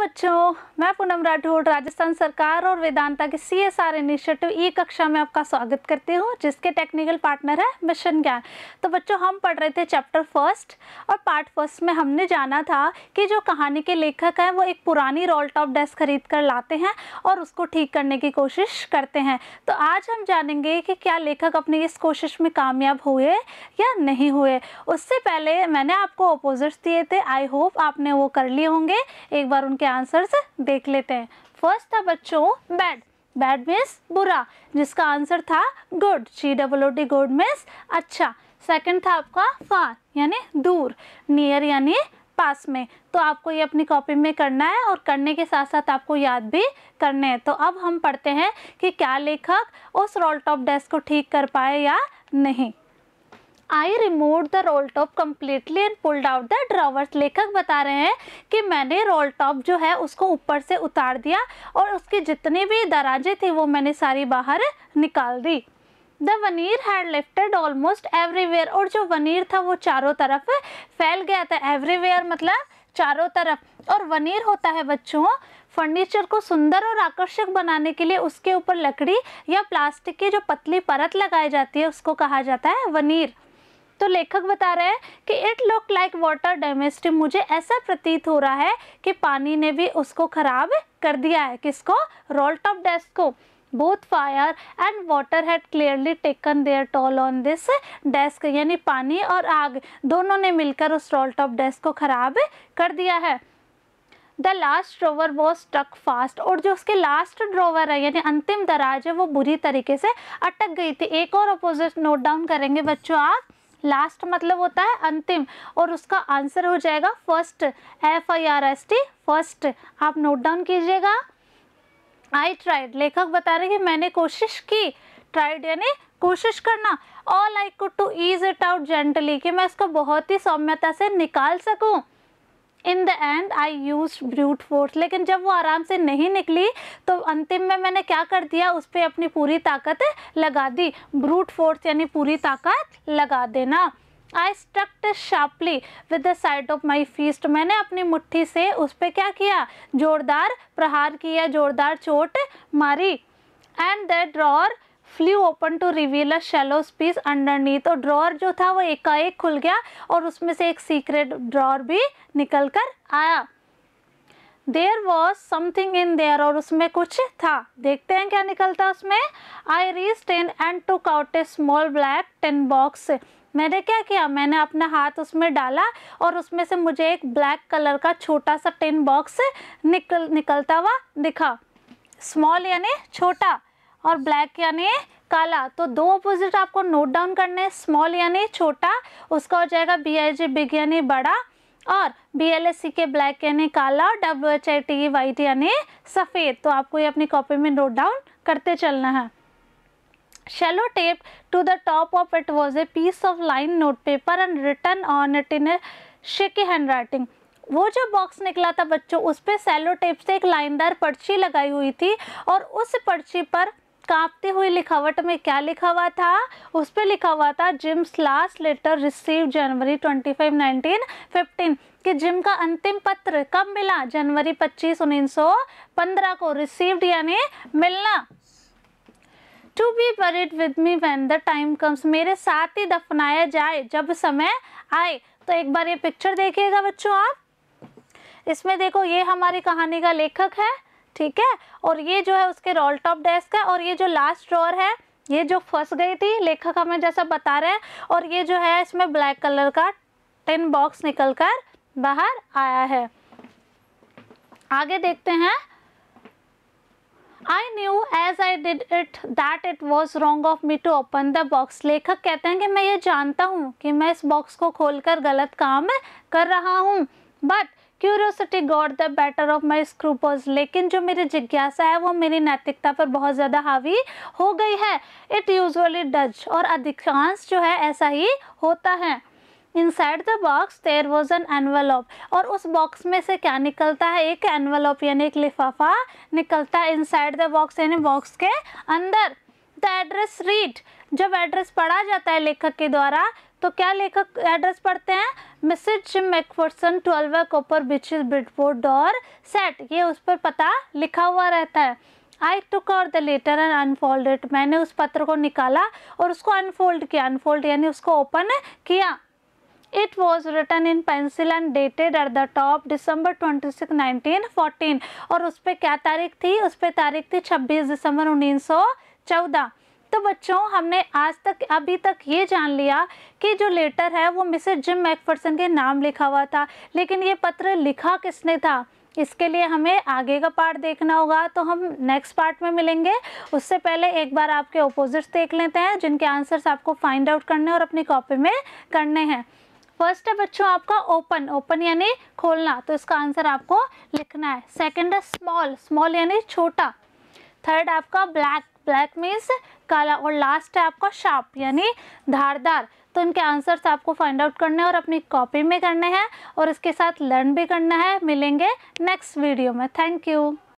बच्चों, मैं पूनम राठौड़ राजस्थान सरकार और वेदांता के CSR इनिशिएटिव ई कक्षा में आपका स्वागत करती हूँ, जिसके टेक्निकल पार्टनर है मिशन ज्ञान। तो बच्चों, हम पढ़ रहे थे चैप्टर फर्स्ट और पार्ट फर्स्ट में हमने जाना था कि जो कहानी के लेखक हैं वो एक पुरानी रोल टॉप डेस्क खरीद कर लाते हैं और उसको ठीक करने की कोशिश करते हैं। तो आज हम जानेंगे कि क्या लेखक अपनी इस कोशिश में कामयाब हुए या नहीं हुए। उससे पहले मैंने आपको अपोजिट्स दिए थे, आई होप आपने वो कर लिए होंगे। एक बार उनके आंसर्स देख लेते हैं। फर्स्ट था बच्चों बैड। बैड मीन्स बुरा, जिसका आंसर था गुड, GOOD, गुड मीन्स अच्छा। सेकंड था आपका फार यानी दूर, नियर यानी पास में। तो आपको ये अपनी कॉपी में करना है और करने के साथ साथ आपको याद भी करने हैं। तो अब हम पढ़ते हैं कि क्या लेखक उस रोल टॉप डेस्क को ठीक कर पाए या नहीं। I removed the roll top completely and pulled out the drawers। लेखक बता रहे हैं कि मैंने रोल टॉप जो है उसको ऊपर से उतार दिया और उसकी जितनी भी दराजें थी वो मैंने सारी बाहर निकाल दी। The veneer had lifted almost everywhere। और जो वनीर था वो चारों तरफ फैल गया था। everywhere मतलब चारों तरफ। और वनीर होता है बच्चों फर्नीचर को सुंदर और आकर्षक बनाने के लिए उसके ऊपर लकड़ी या प्लास्टिक की जो पतली परत लगाई जाती है उसको कहा जाता है वनीर। तो लेखक बता रहे हैं कि it look like water damaged. मुझे ऐसा प्रतीत हो रहा है कि पानी ने भी उसको खराब कर दिया है। किसको? रोल टॉप डेस्क को। Both fire and water had clearly taken their toll on this desk. यानी पानी और आग दोनों ने मिलकर उस रोल टॉप डेस्क को खराब कर दिया है। The last drawer was stuck fast. और जो उसके लास्ट ड्रॉवर है यानी अंतिम दराज है वो बुरी तरीके से अटक गई थी। एक और अपोजिट नोट डाउन करेंगे बच्चों आप। लास्ट मतलब होता है अंतिम और उसका आंसर हो जाएगा फर्स्ट, FIRST फर्स्ट। आप नोट डाउन कीजिएगा। I tried. लेखक बता रहे कि मैंने कोशिश की। ट्राइड यानी कोशिश करना। All I could to ease it out gently, कि मैं इसको बहुत ही सौम्यता से निकाल सकूं। In the end I use brute force. लेकिन जब वो आराम से नहीं निकली तो अंतिम में मैंने क्या कर दिया, उस पर अपनी पूरी ताकत लगा दी। ब्रूट फोर्स यानी पूरी ताकत लगा देना। I struck sharply with the side of my fist. मैंने अपनी मुट्ठी से उस पर क्या किया, जोरदार प्रहार किया, जोरदार चोट मारी। And the drawer flew open to reveal a shallow space underneath. और ड्रॉर जो था वो एकाएक खुल गया और उसमें से एक सीक्रेट ड्रॉर भी निकल कर आया। There was something in there. और उसमें कुछ था। देखते हैं क्या निकलता उसमें। I reached in and took out a small black tin box. मैंने क्या किया, मैंने अपना हाथ उसमें डाला और उसमें से मुझे एक ब्लैक कलर का छोटा सा टिन बॉक्स निकलता हुआ दिखा। स्मॉल यानी छोटा और ब्लैक यानी काला। तो दो अपोजिट आपको नोट डाउन करने हैं। स्मॉल यानी छोटा, उसका हो जाएगा BIG बिग यानी बड़ा, और BLSC के ब्लैक यानी काला, और WHITE वाइट यानी सफ़ेद। तो आपको ये अपनी कॉपी में नोट डाउन करते चलना है। Sellotape to the top of it was a piece of line note paper and written on it in a shaky handwriting. वो जो बॉक्स निकला था बच्चों उस पर सेलो टेप से एक लाइनदार पर्ची लगाई हुई थी और उस पर्ची पर कांपती हुई लिखावट में क्या लिखा हुआ था, उस पर लिखा हुआ था जिम्स लास्ट लेटर रिसीव जनवरी 25, 1915। कि जिम का अंतिम पत्र कब मिला, जनवरी 25, 1915 को। रिसीव्ड यानी मिलना। To be buried with me when the time comes. मेरे साथ ही दफनाया जाए जब समय आए। तो एक बार ये पिक्चर देखिएगा बच्चों आप। इसमें देखो ये हमारी कहानी का लेखक है, ठीक है, और ये जो है उसके रोल टॉप डेस्क है, और ये जो लास्ट ड्रॉर है ये जो फंस गई थी लेखक हमें जैसा बता रहे हैं, और ये जो है इसमें ब्लैक कलर का टिन बॉक्स निकलकर बाहर आया है। आगे देखते हैं। I knew as I did it that it was wrong of me to open the box। लेखक कहते हैं कि मैं ये जानता हूँ कि मैं इस बॉक्स को खोलकर गलत काम कर रहा हूँ। But curiosity got the better of my scruples. लेकिन जो मेरी जिज्ञासा है वो मेरी नैतिकता पर बहुत ज़्यादा हावी हो गई है। It usually does. और अधिकांश जो है ऐसा ही होता है। Inside the box there was an envelope. और उस बॉक्स में से क्या निकलता है, एक एनवेलप यानी एक लिफाफा निकलता है। इनसाइड द बॉक्स यानी बॉक्स के अंदर। The address read. जब एड्रेस पढ़ा जाता है लेखक के द्वारा तो क्या लेखक एड्रेस पढ़ते हैं, Mrs Jim McPherson 12 Copper Beeches Bitford Dorset, ये उस पर पता लिखा हुआ रहता है। I took out the letter and unfold it, मैंने उस पत्र को निकाला और उसको अनफोल्ड किया, अनफोल्ड यानी उसको ओपन किया। It was written in pencil and dated at the top December 26, 1914, और उस पर क्या तारीख थी, उस पर तारीख थी 26 दिसंबर 1914। तो बच्चों हमने आज तक अभी तक ये जान लिया कि जो लेटर है वो मिसेस जिम मैकफर्सन के नाम लिखा हुआ था, लेकिन ये पत्र लिखा किसने था, इसके लिए हमें आगे का पार्ट देखना होगा। तो हम नेक्स्ट पार्ट में मिलेंगे। उससे पहले एक बार आपके अपोजिट्स देख लेते हैं जिनके आंसर्स आपको फाइंड आउट करने और अपनी कॉपी में करने हैं। फर्स्ट है बच्चों आपका ओपन, ओपन यानी खोलना, तो इसका आंसर आपको लिखना है। सेकंड है स्मॉल, स्मॉल यानी छोटा। थर्ड आपका ब्लैक, ब्लैक मीन्स काला। और लास्ट है आपका शार्प यानी धारदार। तो इनके आंसर्स आपको फाइंड आउट करने और अपनी कॉपी में करने हैं और इसके साथ लर्न भी करना है। मिलेंगे नेक्स्ट वीडियो में। Thank you.